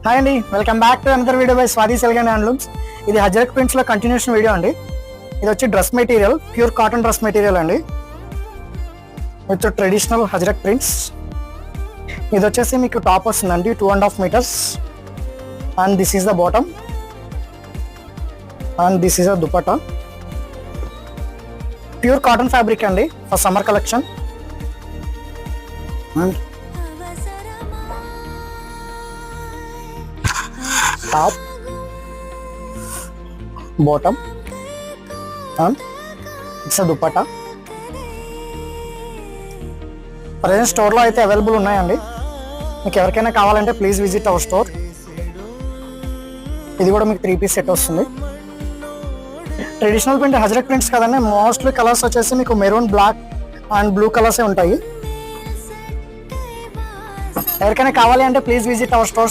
Hi అండి, welcome back to another video by Swathi silk and handlooms. ఇది Ajrakh prints లో continuation video అండి. ఇది వచ్చి dress material, pure cotton dress material అండి విత్ ట్రెడిషనల్ హజరక్ ప్రింట్స్. ఇది వచ్చేసి మీకు టాప్ వస్తుందండి 2.5 meters and this is the bottom and this is the dupatta. Pure cotton fabric అండి for summer collection. And top, bottom and it's dupatta. Present స్టోర్లో అయితే available ఉన్నాయండి. మీకు ఎవరికైనా కావాలంటే ప్లీజ్ విజిట్ అవర్ స్టోర్. ఇది కూడా మీకు 3 piece సెట్ వస్తుంది. ట్రెడిషనల్ ప్రింట్ హజరక్ ప్రింట్స్ కదండి, మోస్ట్లీ కలర్స్ వచ్చేసి మీకు మెరూన్, బ్లాక్ అండ్ బ్లూ కలర్సే ఉంటాయి. ఎవరికైనా కావాలి అంటే ప్లీజ్ విజిట్ అవర్ స్టోర్.